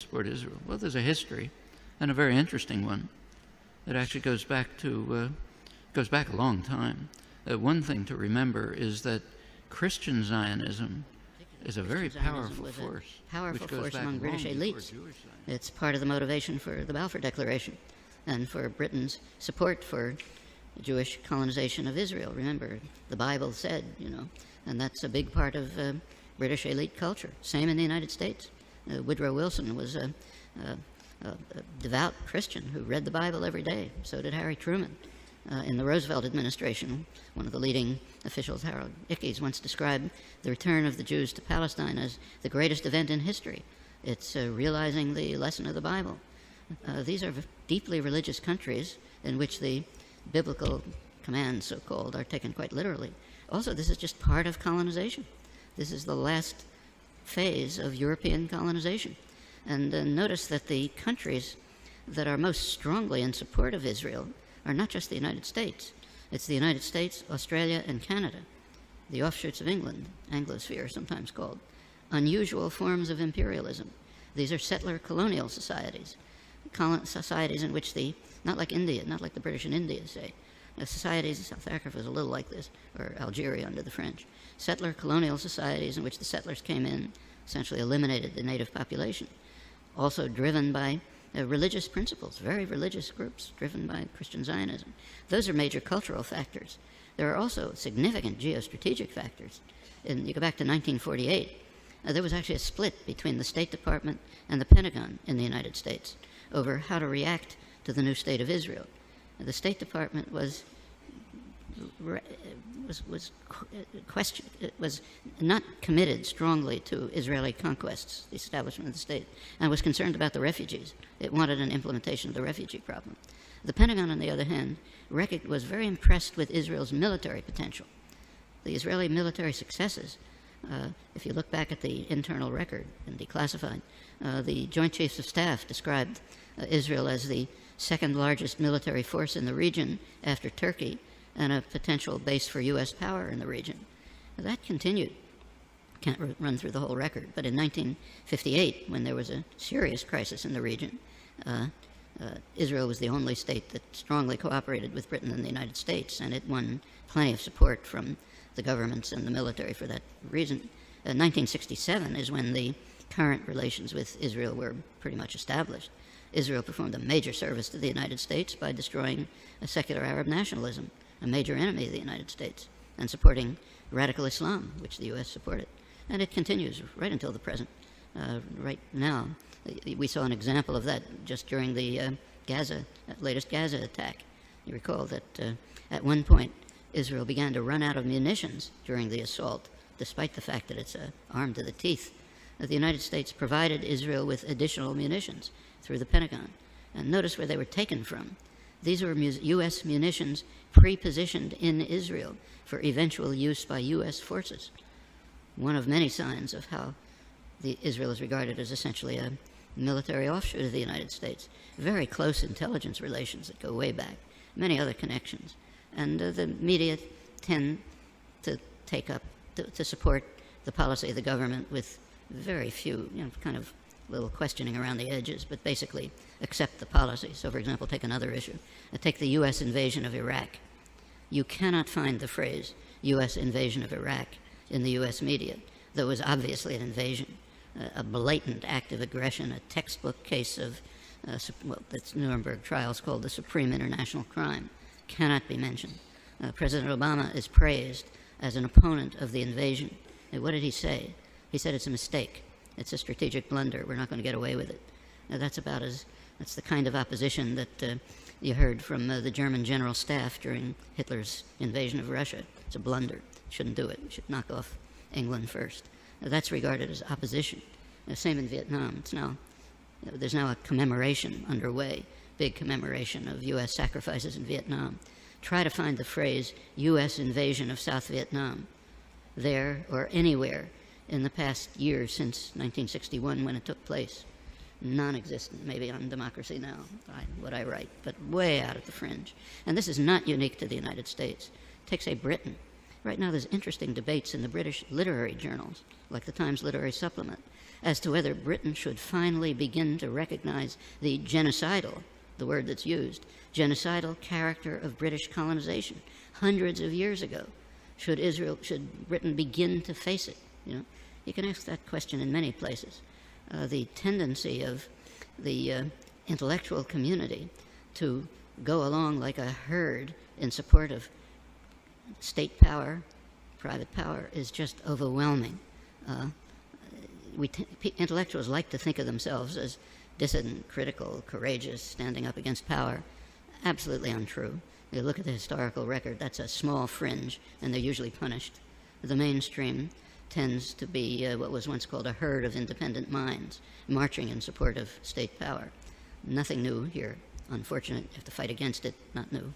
support Israel? Well, there's a history, and a very interesting one, that actually goes back a long time. One thing to remember is that Christian Zionism is a very powerful force. Powerful force among British elites. It's part of the motivation for the Balfour Declaration and for Britain's support for Jewish colonization of Israel. Remember, the Bible said, and that's a big part of British elite culture. Same in the United States. Woodrow Wilson was a devout Christian who read the Bible every day. So did Harry Truman. In the Roosevelt administration, one of the leading officials, Harold Ickes, once described the return of the Jews to Palestine as the greatest event in history. It's realizing the lesson of the Bible. These are deeply religious countries in which the biblical commands, so-called, are taken quite literally. Also, this is just part of colonization. This is the last phase of European colonization. And notice that the countries that are most strongly in support of Israel are not just the United States. It's the United States, Australia, and Canada, the offshoots of England, Anglosphere sometimes called. Unusual forms of imperialism. These are settler colonial societies, societies in which not like India, not like the British in India, say. Societies, South Africa was a little like this, or Algeria under the French. Settler colonial societies in which the settlers came in, essentially eliminated the native population. Also driven by religious principles, very religious groups driven by Christian Zionism. Those are major cultural factors. There are also significant geostrategic factors. You go back to 1948, there was actually a split between the State Department and the Pentagon in the United States over how to react to the new state of Israel. The State Department was not committed strongly to Israeli conquests, the establishment of the state, and was concerned about the refugees. It wanted an implementation of the refugee problem. The Pentagon, on the other hand, was very impressed with Israel's military potential. The Israeli military successes, if you look back at the internal record and declassified, the Joint Chiefs of Staff described Israel as the second largest military force in the region after Turkey, and a potential base for U.S. power in the region. That continued. Can't run through the whole record, but in 1958, when there was a serious crisis in the region, Israel was the only state that strongly cooperated with Britain and the United States, and it won plenty of support from the governments and the military for that reason. 1967 is when the current relations with Israel were pretty much established. Israel performed a major service to the United States by destroying a secular Arab nationalism, a major enemy of the United States, and supporting radical Islam, which the U.S. supported. And it continues right until the present. Right now, we saw an example of that just during the latest Gaza attack. You recall that at one point, Israel began to run out of munitions during the assault, despite the fact that it's armed to the teeth. The United States provided Israel with additional munitions through the Pentagon. And notice where they were taken from. These were U.S. munitions pre-positioned in Israel for eventual use by U.S. forces. One of many signs of how Israel is regarded as essentially a military offshoot of the United States. Very close intelligence relations that go way back. Many other connections. And the media tend to to support the policy of the government with very few, kind of little questioning around the edges, but basically accept the policy. So, for example, take another issue. Take the U.S. invasion of Iraq. You cannot find the phrase U.S. invasion of Iraq in the U.S. media, though it was obviously an invasion, a blatant act of aggression, a textbook case of, that's Nuremberg trials called the supreme international crime, cannot be mentioned. President Obama is praised as an opponent of the invasion. And what did he say? He said it's a mistake. It's a strategic blunder. We're not going to get away with it. Now, that's the kind of opposition that you heard from the German general staff during Hitler's invasion of Russia. It's a blunder. Shouldn't do it. Should knock off England first. Now, that's regarded as opposition. Same in Vietnam. There's now a commemoration underway, big commemoration of U.S. sacrifices in Vietnam. Try to find the phrase U.S. invasion of South Vietnam there or anywhere in the past year since 1961 when it took place. Non-existent, maybe on Democracy Now!, what I write, but way out at the fringe. And this is not unique to the United States. Take, say, Britain. Right now there's interesting debates in the British literary journals, like the Times Literary Supplement, as to whether Britain should finally begin to recognize the genocidal, the word that's used, genocidal character of British colonization hundreds of years ago. Should Britain begin to face it? You can ask that question in many places. The tendency of the intellectual community to go along like a herd in support of state power, private power, is just overwhelming. Intellectuals like to think of themselves as dissident, critical, courageous, standing up against power. Absolutely untrue. You look at the historical record, that's a small fringe, and they're usually punished. The mainstream tends to be what was once called a herd of independent minds, marching in support of state power. Nothing new here. Unfortunate, you have to fight against it, not new.